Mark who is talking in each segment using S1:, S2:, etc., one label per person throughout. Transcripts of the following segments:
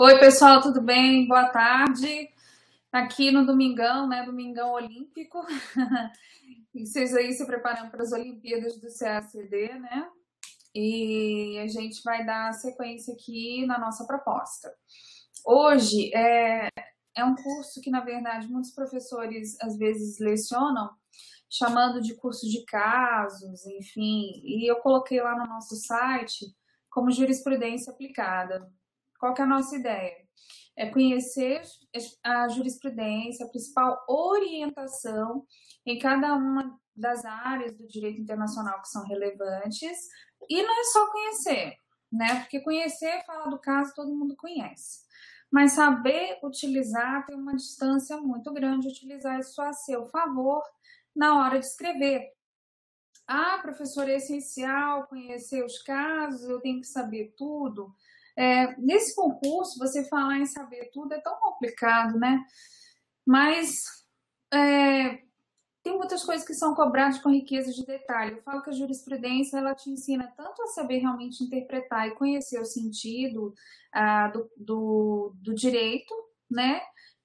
S1: Oi, pessoal, tudo bem? Boa tarde. Aqui no Domingão, né? Domingão Olímpico. E vocês aí se preparando para as Olimpíadas do CACD, né? E a gente vai dar sequência aqui na nossa proposta. Hoje é um curso que, na verdade, muitos professores às vezes lecionam, chamando de curso de casos, enfim. E eu coloquei lá no nosso site como jurisprudência aplicada. Qual que é a nossa ideia? É conhecer a jurisprudência, a principal orientação em cada uma das áreas do direito internacional que são relevantes, e não é só conhecer, né? Porque conhecer, fala do caso, todo mundo conhece. Mas saber utilizar tem uma distância muito grande, utilizar isso a seu favor na hora de escrever. Ah, professor, é essencial conhecer os casos, eu tenho que saber tudo. Nesse concurso, você falar em saber tudo é tão complicado, né? Mas tem muitas coisas que são cobradas com riqueza de detalhe. Eu falo que a jurisprudência ela te ensina tanto a saber realmente interpretar e conhecer o sentido do direito, né?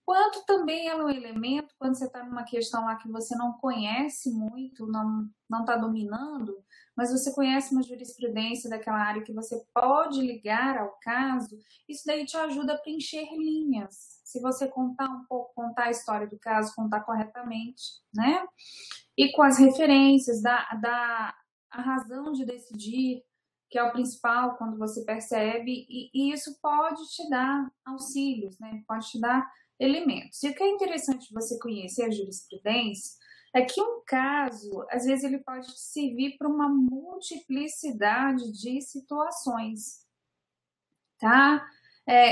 S1: Quanto também ela é um elemento, quando você está numa questão lá que você não conhece muito, não está dominando, mas você conhece uma jurisprudência daquela área que você pode ligar ao caso, isso daí te ajuda a preencher linhas. Se você contar um pouco, contar a história do caso, contar corretamente, né? E com as referências, a razão de decidir, que é o principal quando você percebe, e isso pode te dar auxílios, né? Pode te dar elementos. E o que é interessante você conhecer a jurisprudência é que um caso, às vezes, ele pode servir para uma multiplicidade de situações, tá?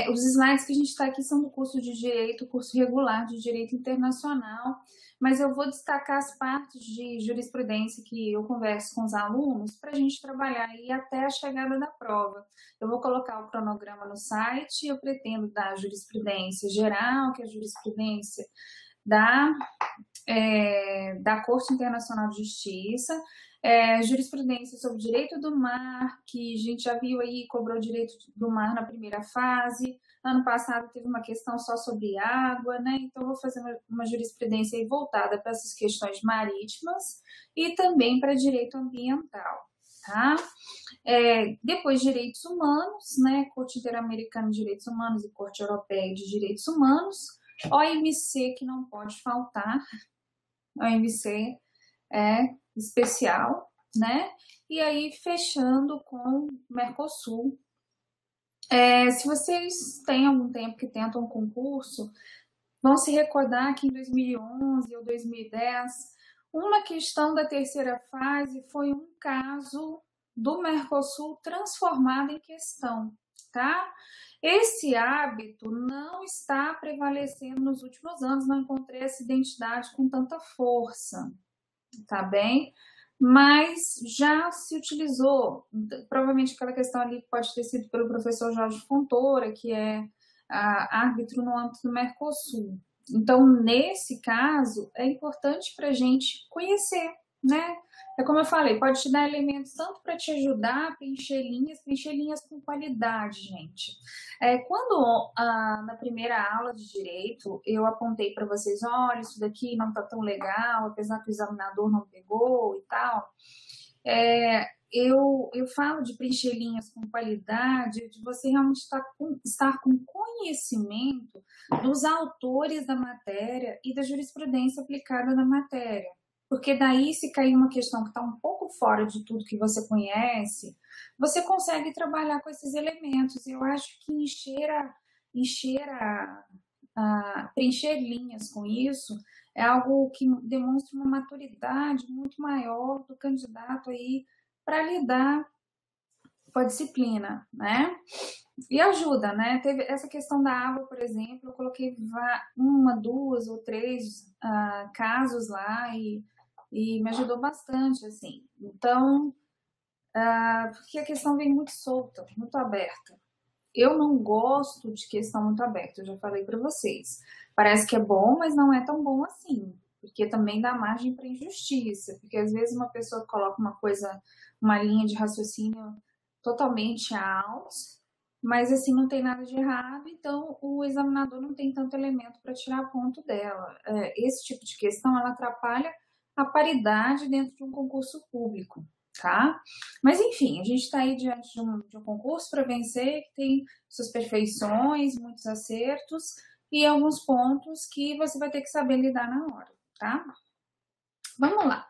S1: Os slides que a gente está aqui são do curso de Direito, curso regular de Direito Internacional, mas eu vou destacar as partes de jurisprudência que eu converso com os alunos para a gente trabalhar aí até a chegada da prova. Eu vou colocar o cronograma no site, eu pretendo dar jurisprudência geral, que é a jurisprudência da da Corte Internacional de Justiça, jurisprudência sobre direito do mar, que a gente já viu aí, cobrou direito do mar na primeira fase. Ano passado teve uma questão só sobre água, né? Então, eu vou fazer uma jurisprudência aí voltada para essas questões marítimas e também para direito ambiental, tá? Depois, direitos humanos, né? Corte Interamericana de Direitos Humanos e Corte Europeia de Direitos Humanos. OMC, que não pode faltar, a OMC é especial, né? E aí, fechando com Mercosul. Se vocês têm algum tempo que tentam um concurso, vão se recordar que em 2011 ou 2010, uma questão da terceira fase foi um caso do Mercosul transformado em questão, tá? Esse hábito não está prevalecendo nos últimos anos, não encontrei essa identidade com tanta força, tá bem? Mas já se utilizou, provavelmente aquela questão ali pode ter sido pelo professor Jorge Fontoura, que é árbitro no âmbito do Mercosul. Então, nesse caso, é importante para a gente conhecer, né? É como eu falei, pode te dar elementos tanto para te ajudar a preencher linhas com qualidade, gente. Quando na primeira aula de direito eu apontei para vocês, olha, isso daqui não está tão legal, apesar que o examinador não pegou e tal, eu falo de preencher linhas com qualidade, de você realmente estar com conhecimento dos autores da matéria e da jurisprudência aplicada na matéria. Porque daí, se cair uma questão que está um pouco fora de tudo que você conhece, você consegue trabalhar com esses elementos. Eu acho que preencher linhas com isso é algo que demonstra uma maturidade muito maior do candidato aí para lidar com a disciplina, né? E ajuda, né? Teve essa questão da água, por exemplo, eu coloquei uma, duas ou três casos lá e me ajudou bastante, assim. Então, porque a questão vem muito solta, muito aberta. Eu não gosto de questão muito aberta, eu já falei para vocês. Parece que é bom, mas não é tão bom assim, porque também dá margem para injustiça, porque às vezes uma pessoa coloca uma linha de raciocínio totalmente out, mas assim não tem nada de errado, então o examinador não tem tanto elemento para tirar ponto dela. Esse tipo de questão ela atrapalha a paridade dentro de um concurso público, tá? Mas enfim, a gente está aí diante de um concurso para vencer que tem suas perfeições, muitos acertos e alguns pontos que você vai ter que saber lidar na hora, tá? Vamos lá.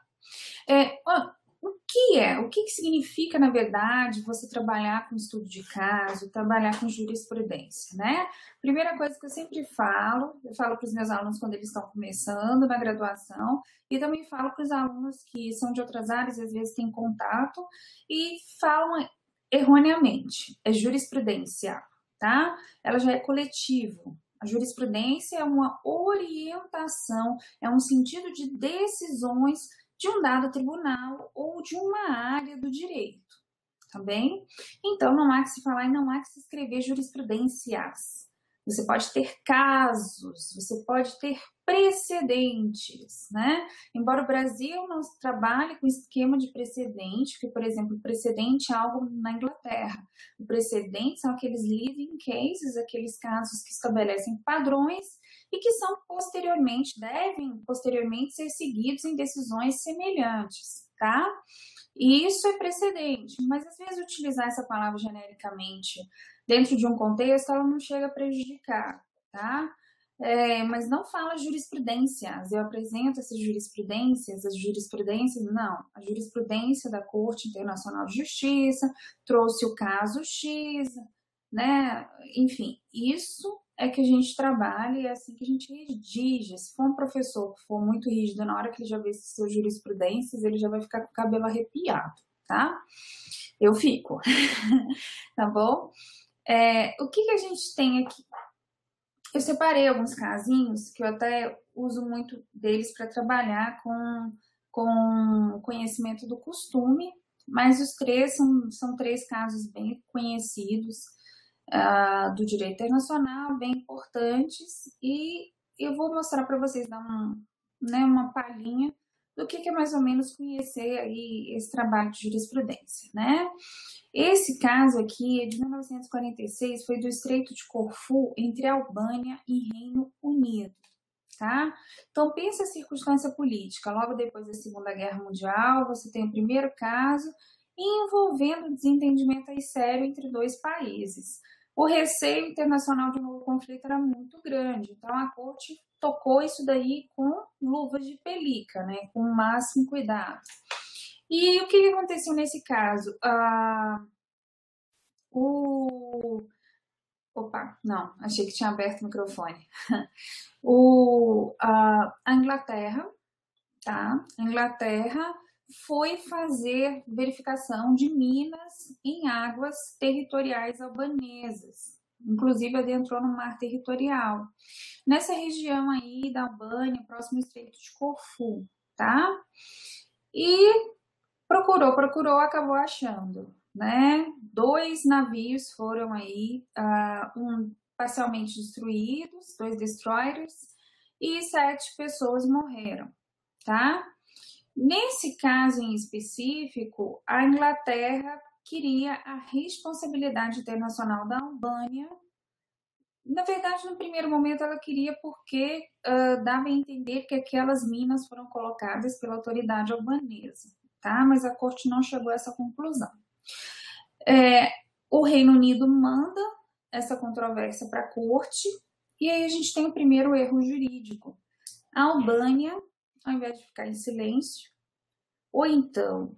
S1: O que significa, na verdade, você trabalhar com estudo de caso, trabalhar com jurisprudência, né? Primeira coisa que eu sempre falo, eu falo para os meus alunos quando eles estão começando na graduação, e também falo para os alunos que são de outras áreas, às vezes têm contato, e falam erroneamente, é jurisprudência, tá? Ela já é coletivo. A jurisprudência é uma orientação, é um sentido de decisões de um dado tribunal ou de uma área do direito, tá bem? Então, não há que se falar e não há que se escrever jurisprudências. Você pode ter casos, você pode ter precedentes, né? Embora o Brasil não trabalhe com esquema de precedente, porque, por exemplo, o precedente é algo na Inglaterra. O precedente são aqueles living cases, aqueles casos que estabelecem padrões e que são devem posteriormente ser seguidos em decisões semelhantes, tá? E isso é precedente, mas às vezes utilizar essa palavra genericamente dentro de um contexto, ela não chega a prejudicar, tá? Mas não fala jurisprudências, eu apresento essas jurisprudências, não. A jurisprudência da Corte Internacional de Justiça trouxe o caso X, né? Enfim, isso é que a gente trabalha e é assim que a gente redige. Se for um professor que for muito rígido, na hora que ele já vê essas suas jurisprudências, ele já vai ficar com o cabelo arrepiado, tá? Eu fico, tá bom? O que a gente tem aqui? Eu separei alguns casinhos que eu até uso muito deles para trabalhar com conhecimento do costume, mas os três são três casos bem conhecidos do direito internacional, bem importantes, e eu vou mostrar para vocês dar uma palhinha do que é mais ou menos conhecer aí esse trabalho de jurisprudência, né? Esse caso aqui é de 1946, foi do Estreito de Corfu entre Albânia e Reino Unido, tá? Então pensa a circunstância política, logo depois da Segunda Guerra Mundial, você tem o primeiro caso envolvendo desentendimento aí sério entre dois países. O receio internacional de um novo conflito era muito grande, então a corte tocou isso daí com luvas de pelica, né, com o máximo cuidado. E o que aconteceu nesse caso? Opa, não, achei que tinha aberto o microfone. A Inglaterra, tá? A Inglaterra foi fazer verificação de minas em águas territoriais albanesas. Inclusive adentrou no mar territorial. Nessa região aí da Albânia, próximo ao Estreito de Corfu, tá? E procurou, acabou achando, né? 2 navios foram aí, parcialmente destruídos, 2 destroyers, e 7 pessoas morreram, tá? Nesse caso em específico, a Inglaterra queria a responsabilidade internacional da Albânia. Na verdade, no primeiro momento, ela queria porque dava a entender que aquelas minas foram colocadas pela autoridade albanesa, tá? Mas a corte não chegou a essa conclusão. O Reino Unido manda essa controvérsia para a corte e aí a gente tem o primeiro erro jurídico. A Albânia, ao invés de ficar em silêncio, ou então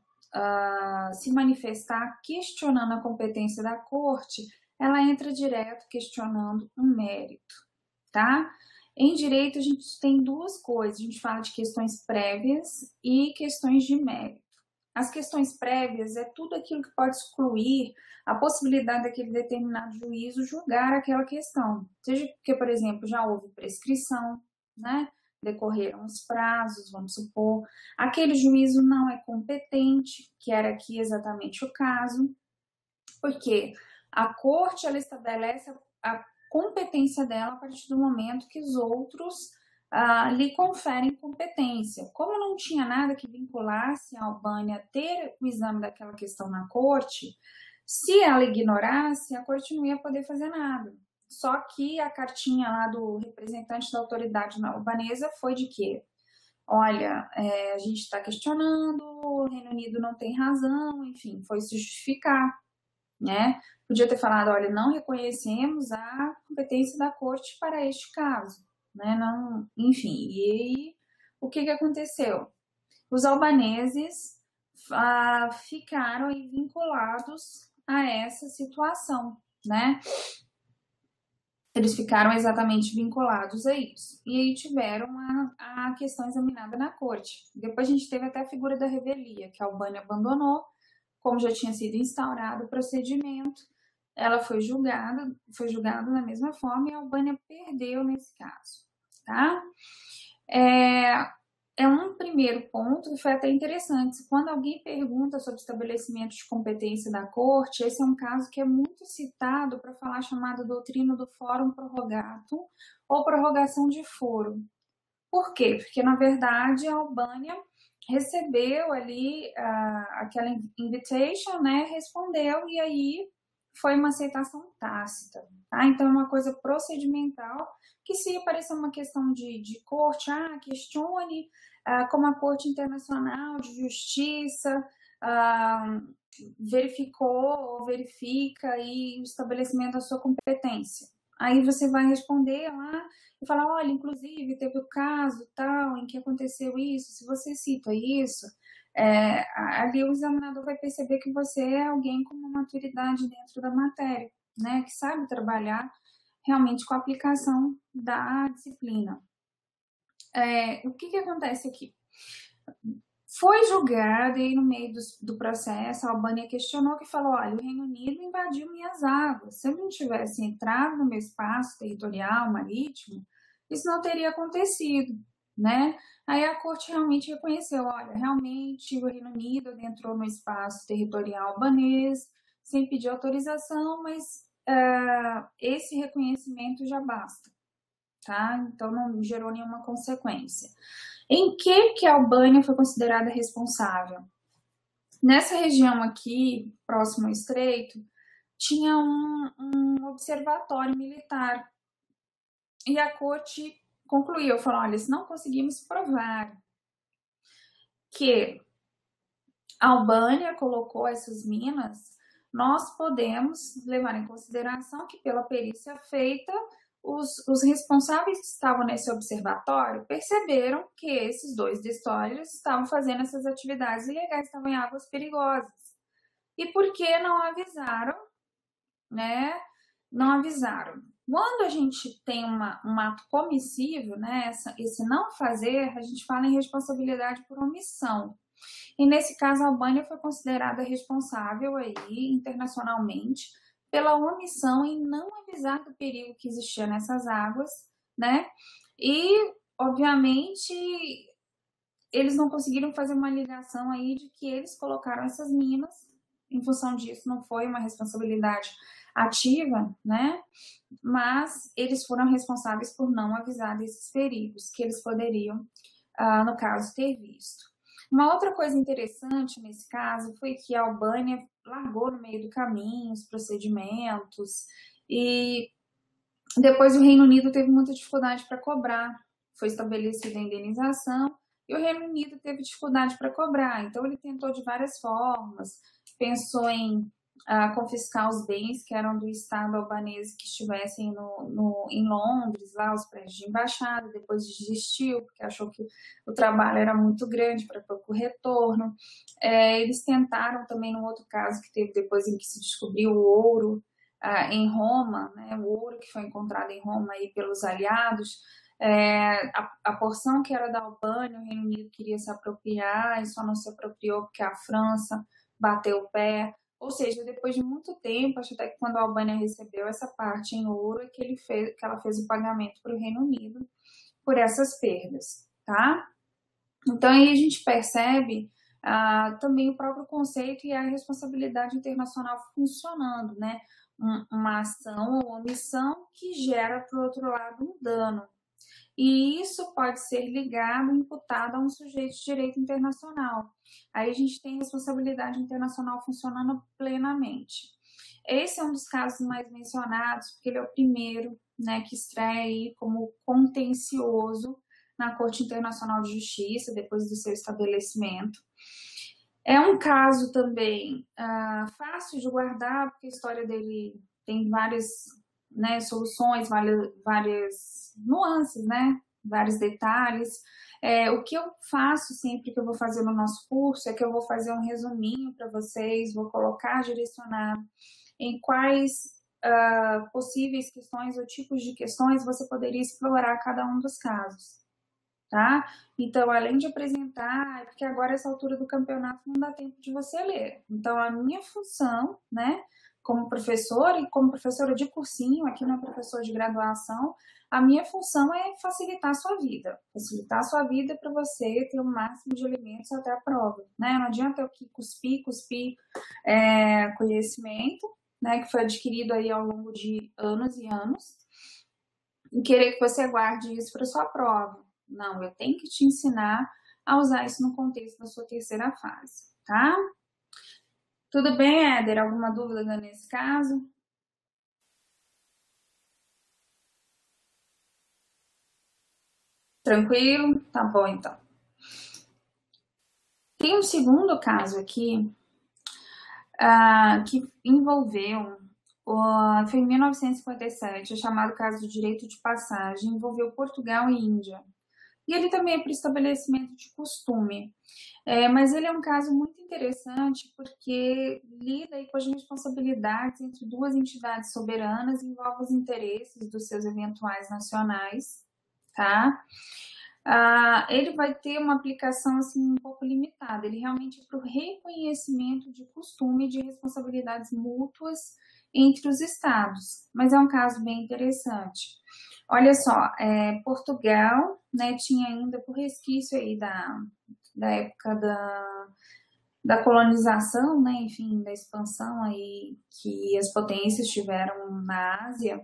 S1: se manifestar questionando a competência da corte, ela entra direto questionando um mérito, tá? Em direito, a gente tem duas coisas, a gente fala de questões prévias e questões de mérito. As questões prévias é tudo aquilo que pode excluir a possibilidade daquele determinado juízo julgar aquela questão. Seja porque, por exemplo, já houve prescrição, né? Decorreram os prazos, vamos supor, aquele juízo não é competente, que era aqui exatamente o caso, porque a corte ela estabelece a competência dela a partir do momento que os outros lhe conferem competência. Como não tinha nada que vinculasse a Albânia a ter o exame daquela questão na corte, Se ela ignorasse, a corte não ia poder fazer nada. Só que a cartinha lá do representante da autoridade albanesa foi de que, olha, a gente está questionando, o Reino Unido não tem razão, enfim, foi se justificar, né? Podia ter falado, olha, não reconhecemos a competência da corte para este caso, né? Não, enfim, e aí, o que aconteceu? Os albaneses ficaram vinculados a essa situação, né? Eles ficaram exatamente vinculados a isso. E aí tiveram a questão examinada na corte. Depois a gente teve até a figura da revelia, que a Albânia abandonou, como já tinha sido instaurado o procedimento. Ela foi julgada da mesma forma e a Albânia perdeu nesse caso, tá? É um primeiro ponto que foi até interessante. Quando alguém pergunta sobre estabelecimento de competência da corte, esse é um caso que é muito citado para falar a chamada doutrina do fórum prorrogatum ou prorrogação de foro. Por quê? Porque, na verdade, a Albânia recebeu ali aquela invitation, né, respondeu e aí foi uma aceitação tácita. Tá? Então, é uma coisa procedimental que se aparecer uma questão de corte, questione como a Corte Internacional de Justiça verificou ou verifica aí o estabelecimento da sua competência. Aí você vai responder lá e falar, olha, inclusive teve o caso tal em que aconteceu isso, se você cita isso, ali o examinador vai perceber que você é alguém com uma maturidade dentro da matéria, né, que sabe trabalhar realmente com a aplicação da disciplina. O que acontece aqui? Foi julgado e no meio do processo a Albânia questionou que falou, olha, o Reino Unido invadiu minhas águas, se eu não tivesse entrado no meu espaço territorial marítimo, isso não teria acontecido, né? Aí a corte realmente reconheceu, olha, realmente o Reino Unido adentrou no espaço territorial albanês sem pedir autorização, mas esse reconhecimento já basta, tá? Então não gerou nenhuma consequência. Em que a Albânia foi considerada responsável? Nessa região aqui, próximo ao estreito, tinha um observatório militar. E a corte concluiu, falou, olha, se não conseguimos provar que a Albânia colocou essas minas, nós podemos levar em consideração que pela perícia feita, os responsáveis que estavam nesse observatório perceberam que esses dois destroyers estavam fazendo essas atividades ilegais, estavam em águas perigosas. E por que não avisaram, né? Não avisaram. Quando a gente tem um ato comissivo, né, esse não fazer, a gente fala em responsabilidade por omissão. E nesse caso, a Albânia foi considerada responsável aí, internacionalmente pela omissão em não avisar do perigo que existia nessas águas, né? E, obviamente, eles não conseguiram fazer uma ligação aí de que eles colocaram essas minas, em função disso não foi uma responsabilidade ativa, né? Mas eles foram responsáveis por não avisar desses perigos que eles poderiam, no caso, ter visto. Uma outra coisa interessante nesse caso foi que a Albânia largou no meio do caminho os procedimentos e depois o Reino Unido teve muita dificuldade para cobrar. Foi estabelecida a indenização e o Reino Unido teve dificuldade para cobrar. Então ele tentou de várias formas, pensou em confiscar os bens que eram do Estado albanês que estivessem em Londres, lá os prédios de embaixada, depois desistiu, porque achou que o trabalho era muito grande para pouco retorno. Eles tentaram também, num outro caso que teve depois em que se descobriu o ouro em Roma, né, o ouro que foi encontrado em Roma aí pelos aliados, a porção que era da Albânia, o Reino Unido queria se apropriar e só não se apropriou porque a França bateu o pé. Ou seja, depois de muito tempo, acho até que quando a Albânia recebeu essa parte em ouro, é que ela fez o pagamento para o Reino Unido por essas perdas, tá? Então aí a gente percebe também o próprio conceito e a responsabilidade internacional funcionando, né? Uma ação ou omissão que gera, por outro lado, um dano. E isso pode ser ligado, imputado a um sujeito de direito internacional. Aí a gente tem responsabilidade internacional funcionando plenamente. Esse é um dos casos mais mencionados, porque ele é o primeiro, né, que estreia aí como contencioso na Corte Internacional de Justiça, depois do seu estabelecimento. É um caso também fácil de guardar, porque a história dele tem várias, né, soluções, várias nuances, né, vários detalhes. O que eu faço sempre que eu vou fazer no nosso curso é que eu vou fazer um resuminho para vocês, vou colocar direcionado em quais possíveis questões ou tipos de questões você poderia explorar cada um dos casos. Tá? Então, além de apresentar, é porque agora essa altura do campeonato não dá tempo de você ler. Então, a minha função, né, como professora e como professora de cursinho, aqui não é professora de graduação, a minha função é facilitar a sua vida. Facilitar a sua vida para você ter o máximo de elementos até a prova, né? Não adianta eu que cuspir conhecimento, né, que foi adquirido aí ao longo de anos e anos, e querer que você guarde isso para sua prova. Não, eu tenho que te ensinar a usar isso no contexto da sua terceira fase, tá? Tudo bem, Éder? Alguma dúvida nesse caso? Tranquilo? Tá bom, então. Tem um segundo caso aqui que envolveu, foi em 1957, o chamado caso do direito de passagem, envolveu Portugal e Índia. E ele também é para estabelecimento de costume. Mas ele é um caso muito interessante porque lida aí com as responsabilidades entre duas entidades soberanas e envolve os interesses dos seus eventuais nacionais, tá? Ele vai ter uma aplicação assim um pouco limitada. Ele realmente é para o reconhecimento de costume e de responsabilidades mútuas entre os estados. Mas é um caso bem interessante. Olha só, Portugal, né, tinha ainda por resquício aí da época da colonização, né, enfim, da expansão aí que as potências tiveram na Ásia,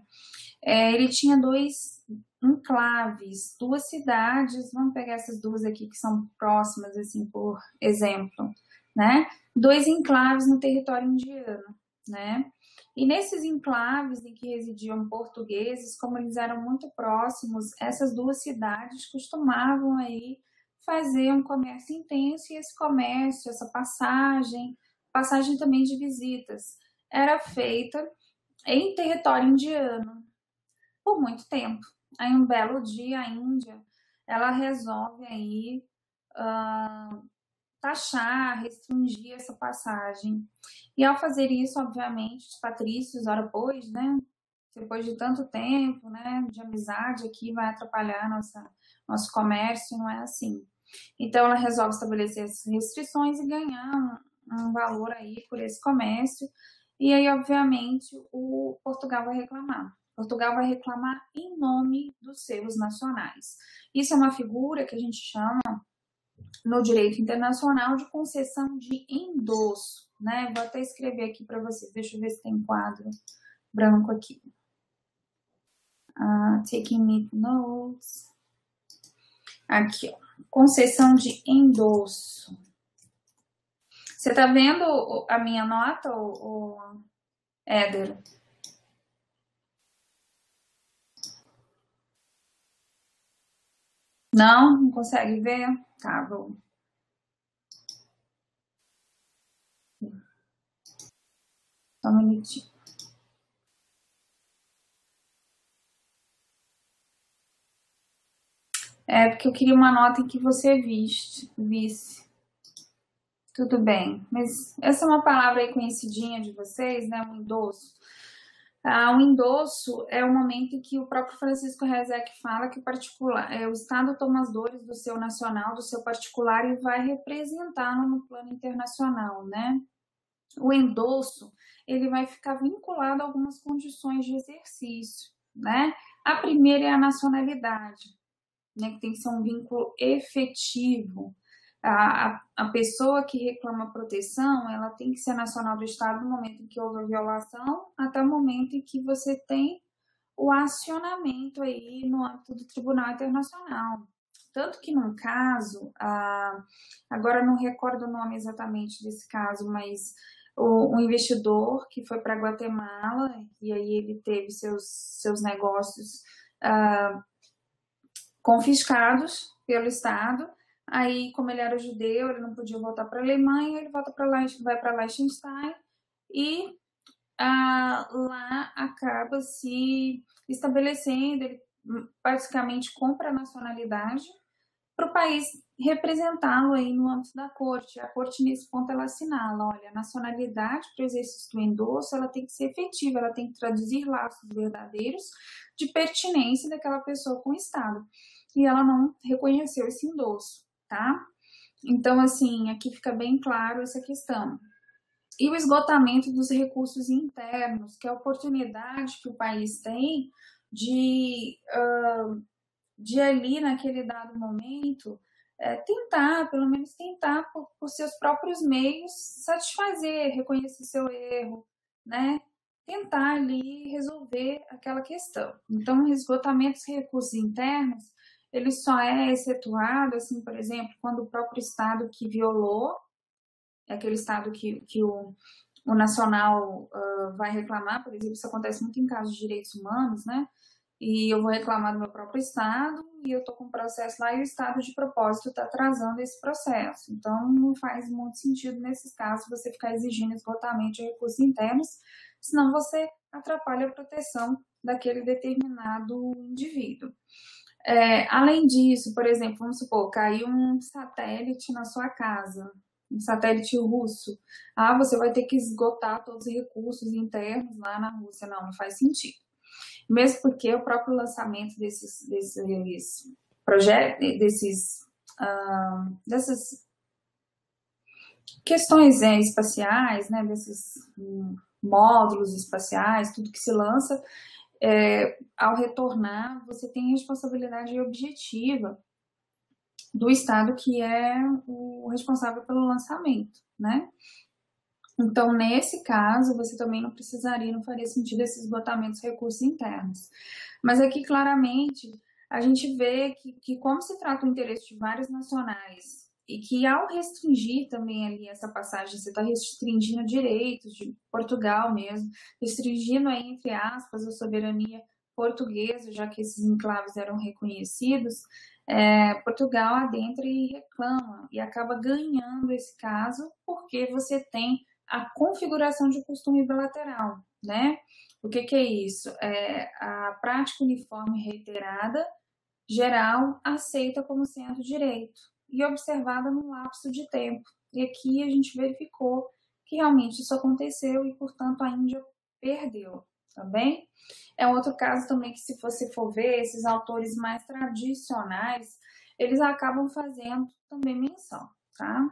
S1: ele tinha dois enclaves, duas cidades, vamos pegar essas duas aqui que são próximas, assim, por exemplo, né, dois enclaves no território indiano, né, e nesses enclaves em que residiam portugueses, como eles eram muito próximos, essas duas cidades costumavam aí fazer um comércio intenso e esse comércio, essa passagem também de visitas, era feita em território indiano por muito tempo. Aí um belo dia a Índia, ela resolve aí taxar, restringir essa passagem. E ao fazer isso, obviamente, os patrícios, ora pois, né, depois de tanto tempo, né, de amizade aqui, vai atrapalhar nosso comércio, não é assim. Então, ela resolve estabelecer essas restrições e ganhar um valor aí por esse comércio. E aí, obviamente, o Portugal vai reclamar. Portugal vai reclamar em nome dos seus nacionais. Isso é uma figura que a gente chama no direito internacional de concessão de endosso, né? Vou até escrever aqui para vocês. Deixa eu ver se tem quadro branco aqui. Taking notes. Aqui, ó. Concessão de endosso. Você tá vendo a minha nota, Éder? Não? Não consegue ver? Tá, vou. Só um minutinho. Porque eu queria uma nota em que você visse. Tudo bem, mas essa é uma palavra aí conhecidinha de vocês, né? Um endosso. O endosso é o momento em que o próprio Francisco Rezec fala que o Estado toma as dores do seu nacional, do seu particular e vai representá-lo no plano internacional, né? O endosso, ele vai ficar vinculado a algumas condições de exercício, né? A primeira é a nacionalidade, né? Que tem que ser um vínculo efetivo. A pessoa que reclama proteção, ela tem que ser nacional do Estado no momento em que houve a violação, até o momento em que você tem o acionamento aí no âmbito do Tribunal Internacional. Tanto que num caso, agora não recordo o nome exatamente desse caso, mas um investidor que foi para Guatemala, e aí ele teve seus negócios confiscados pelo Estado. Aí, como ele era judeu, ele não podia voltar para a Alemanha, ele volta vai para Liechtenstein e lá acaba se estabelecendo, ele basicamente compra a nacionalidade para o país representá-lo aí no âmbito da corte. A corte, nesse ponto, ela assinala, olha, a nacionalidade para o exercício do endosso, ela tem que ser efetiva, ela tem que traduzir laços verdadeiros de pertinência daquela pessoa com o Estado. E ela não reconheceu esse endosso, tá? Então, assim, aqui fica bem claro essa questão. E o esgotamento dos recursos internos, que é a oportunidade que o país tem de ali, naquele dado momento, tentar, pelo menos tentar, por seus próprios meios, satisfazer, reconhecer seu erro, né? Tentar ali resolver aquela questão. Então, o esgotamento dos recursos internos, ele só é excetuado, assim, por exemplo, quando o próprio Estado que violou, é aquele Estado que o nacional vai reclamar, por exemplo, isso acontece muito em casos de direitos humanos, né? E eu vou reclamar do meu próprio Estado e eu estou com um processo lá e o Estado de propósito está atrasando esse processo. Então, não faz muito sentido nesses casos você ficar exigindo esgotamento de recursos internos, senão você atrapalha a proteção daquele determinado indivíduo. Além disso, por exemplo, vamos supor, caiu um satélite na sua casa, um satélite russo. Você vai ter que esgotar todos os recursos internos lá na Rússia. Não faz sentido. Mesmo porque o próprio lançamento desses projetos, dessas questões espaciais, né, desses módulos espaciais, tudo que se lança, ao retornar, você tem responsabilidade objetiva do Estado que é o responsável pelo lançamento, né? Então, nesse caso, você também não precisaria, não faria sentido esse esgotamento dos recursos internos. Mas aqui, claramente, a gente vê que como se trata o interesse de vários nacionais e que ao restringir também ali essa passagem, você está restringindo direitos de Portugal mesmo, restringindo aí, entre aspas, a soberania portuguesa, já que esses enclaves eram reconhecidos, Portugal adentra e reclama e acaba ganhando esse caso porque você tem a configuração de costume bilateral, né? O que é isso? A prática uniforme reiterada, geral, aceita como sendo direito e observada num lapso de tempo. E aqui a gente verificou que realmente isso aconteceu e, portanto, a Índia perdeu, tá bem? É um outro caso também que, se você for ver, esses autores mais tradicionais, eles acabam fazendo também menção, tá?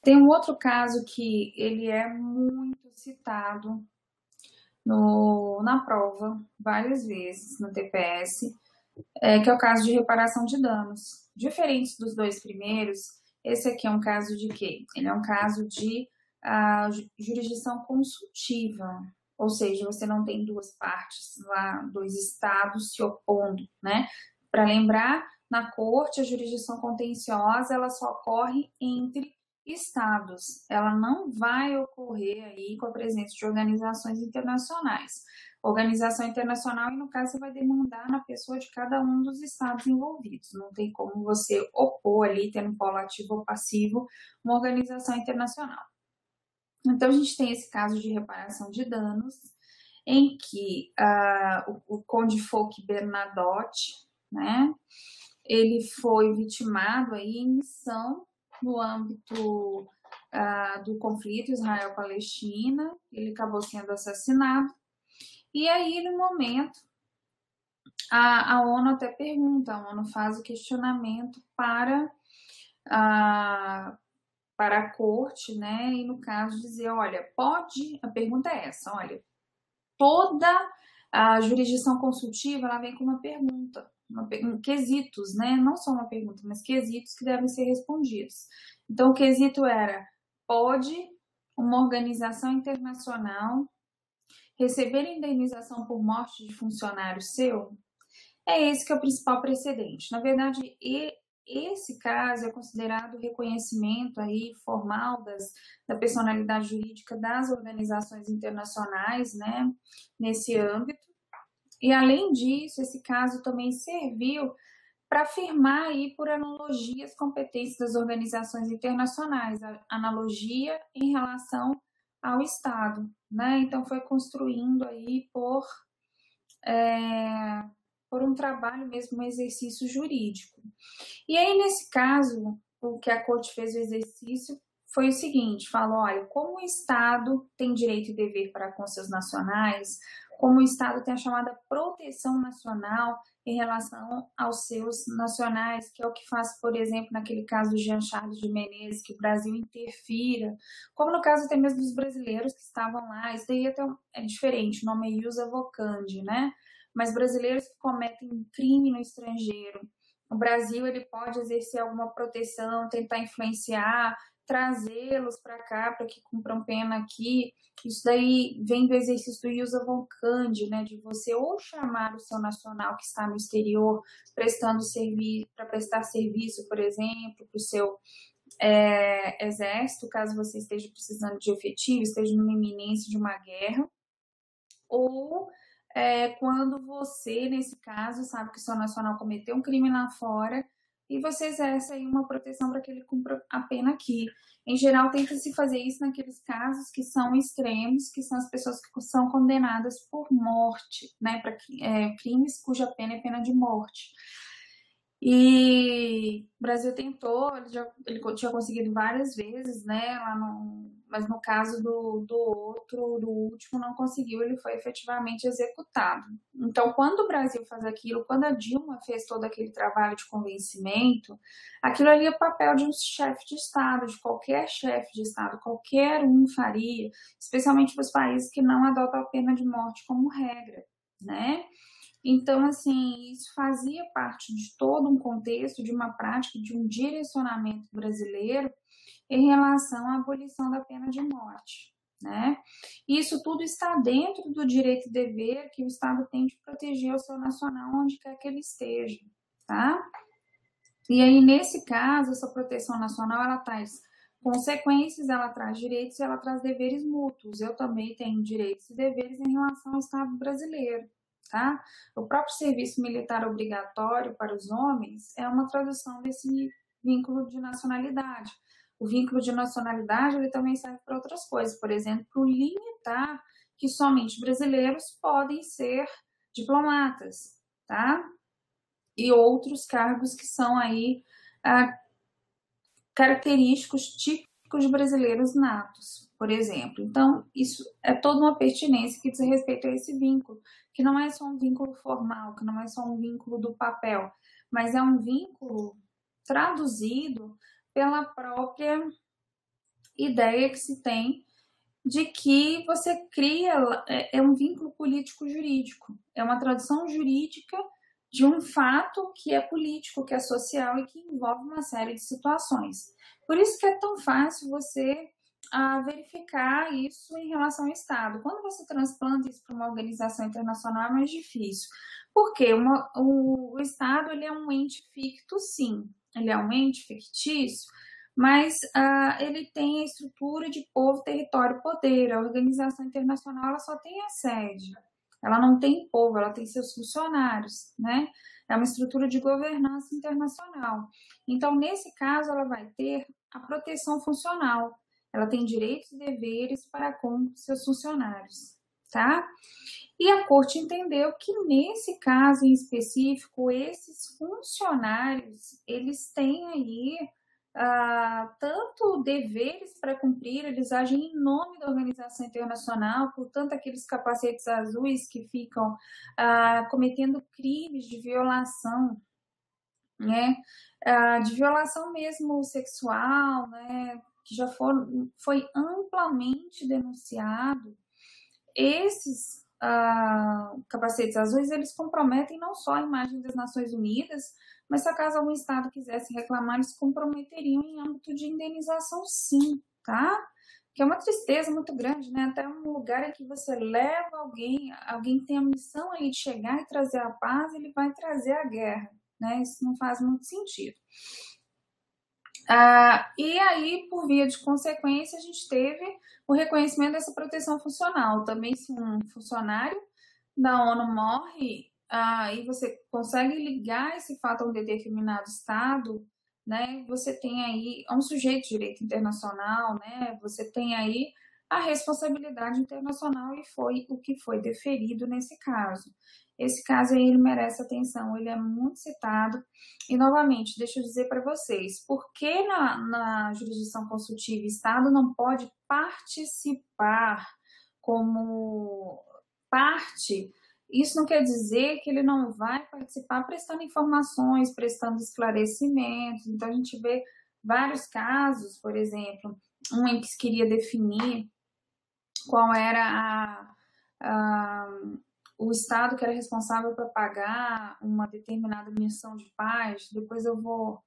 S1: Tem um outro caso que ele é muito citado na prova, várias vezes, no TPS, que é o caso de reparação de danos. Diferente dos dois primeiros, esse aqui é um caso de quê? Ele é um caso de jurisdição consultiva, ou seja, você não tem duas partes lá, dois estados se opondo, né? Para lembrar, na corte, a jurisdição contenciosa, ela só ocorre entre estados, ela não vai ocorrer aí com a presença de organizações internacionais. Organização internacional, e no caso você vai demandar na pessoa de cada um dos estados envolvidos. Não tem como você opor ali, tendo um polo ativo ou passivo, uma organização internacional. Então, a gente tem esse caso de reparação de danos, em que o Conde Folke Bernadotte, né, ele foi vitimado aí em missão no âmbito do conflito Israel-Palestina, ele acabou sendo assassinado, e aí no momento a ONU até pergunta, a ONU faz o questionamento para a corte, né, e no caso dizer, olha, a pergunta é essa, olha, toda a jurisdição consultiva, ela vem com uma pergunta, quesitos, né? Não só uma pergunta, mas quesitos que devem ser respondidos. Então, o quesito era, pode uma organização internacional receber indenização por morte de funcionário seu? É esse que é o principal precedente. Na verdade, esse caso é considerado reconhecimento aí formal da personalidade jurídica das organizações internacionais, né, nesse âmbito. E, além disso, esse caso também serviu para afirmar aí, por analogia, as competências das organizações internacionais, a analogia em relação ao Estado, né? Então, foi construindo aí por um trabalho mesmo, um exercício jurídico. E aí, nesse caso, o que a Corte fez o exercício foi o seguinte, falou, olha, como o Estado tem direito e dever para com seus nacionais, como o Estado tem a chamada proteção nacional em relação aos seus nacionais, que é o que faz, por exemplo, naquele caso do Jean Charles de Menezes, que o Brasil interfira, como no caso até mesmo dos brasileiros que estavam lá, isso daí até é diferente, o nome é ius evocandi, né? Mas brasileiros que cometem crime no estrangeiro, o Brasil ele pode exercer alguma proteção, tentar influenciar, trazê-los para cá para que cumpram pena aqui. Isso daí vem do exercício do ius evocandi, né, de você ou chamar o seu nacional que está no exterior prestando serviço para prestar serviço, por exemplo, para o seu exército, caso você esteja precisando de efetivo, esteja numa iminência de uma guerra, ou quando você, nesse caso, sabe que o seu nacional cometeu um crime lá fora e você exerce aí uma proteção para que ele cumpra a pena aqui. Em geral, tenta-se fazer isso naqueles casos que são extremos, que são as pessoas que são condenadas por morte, né, para crimes cuja pena é pena de morte. E o Brasil tentou, ele tinha conseguido várias vezes, né, mas no caso do último, não conseguiu, ele foi efetivamente executado. Então, quando o Brasil faz aquilo, quando a Dilma fez todo aquele trabalho de convencimento, aquilo ali é o papel de um chefe de Estado, de qualquer chefe de Estado, qualquer um faria, especialmente para os países que não adotam a pena de morte como regra, né? Então, assim, isso fazia parte de todo um contexto, de uma prática, de um direcionamento brasileiro em relação à abolição da pena de morte, né? Isso tudo está dentro do direito e dever que o Estado tem de proteger o seu nacional onde quer que ele esteja, tá? E aí, nesse caso, essa proteção nacional, ela traz consequências, ela traz direitos e ela traz deveres mútuos. Eu também tenho direitos e deveres em relação ao Estado brasileiro. Tá? O próprio serviço militar obrigatório para os homens é uma tradução desse vínculo de nacionalidade. O vínculo de nacionalidade ele também serve para outras coisas, por exemplo, limitar que somente brasileiros podem ser diplomatas, tá? E outros cargos que são aí característicos típicos de brasileiros natos, por exemplo. Então, isso é toda uma pertinência que diz respeito a esse vínculo, que não é só um vínculo formal, que não é só um vínculo do papel, mas é um vínculo traduzido pela própria ideia que se tem de que você cria, é um vínculo político-jurídico, é uma tradução jurídica de um fato que é político, que é social e que envolve uma série de situações. Por isso que é tão fácil você verificar isso em relação ao Estado. Quando você transplanta isso para uma organização internacional é mais difícil. Porque o Estado ele é um ente ficto, sim. Ele é um ente fictício, mas ele tem a estrutura de povo, território, poder. A organização internacional ela só tem a sede. Ela não tem povo, ela tem seus funcionários, né? É uma estrutura de governança internacional. Então, nesse caso, ela vai ter a proteção funcional. Ela tem direitos e deveres para com seus funcionários, tá? E a Corte entendeu que, nesse caso em específico, esses funcionários, eles têm aí tanto deveres para cumprir, eles agem em nome da organização internacional, portanto, aqueles capacetes azuis que ficam cometendo crimes de violação, né, de violação mesmo sexual, né, que já foi amplamente denunciado, esses capacetes azuis, eles comprometem não só a imagem das Nações Unidas, mas se acaso algum Estado quisesse reclamar, eles comprometeriam em âmbito de indenização sim, tá? Que é uma tristeza muito grande, né? Até um lugar em que você leva alguém tem a missão ali de chegar e trazer a paz, ele vai trazer a guerra, né? Isso não faz muito sentido. E aí, por via de consequência, a gente teve o reconhecimento dessa proteção funcional. Também, se um funcionário da ONU morre, e você consegue ligar esse fato a um determinado Estado, né? Você tem aí um sujeito de direito internacional, né? Você tem aí a responsabilidade internacional e foi o que foi deferido nesse caso. Esse caso aí ele merece atenção, ele é muito citado. E novamente, deixa eu dizer para vocês, por que na jurisdição consultiva o Estado não pode participar como parte? Isso não quer dizer que ele não vai participar prestando informações, prestando esclarecimentos. Então, a gente vê vários casos, por exemplo, um em que se queria definir qual era o Estado que era responsável por pagar uma determinada missão de paz. Depois eu vou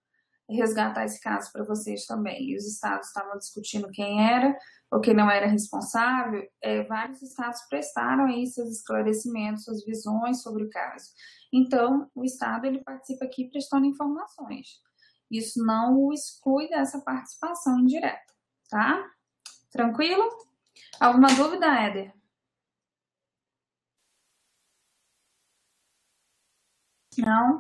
S1: resgatar esse caso para vocês também. E os estados estavam discutindo quem era ou quem não era responsável. Vários estados prestaram aí seus esclarecimentos, suas visões sobre o caso. Então, o estado ele participa aqui prestando informações. Isso não o exclui dessa participação indireta, tá? Tranquilo? Alguma dúvida, Éder? Não?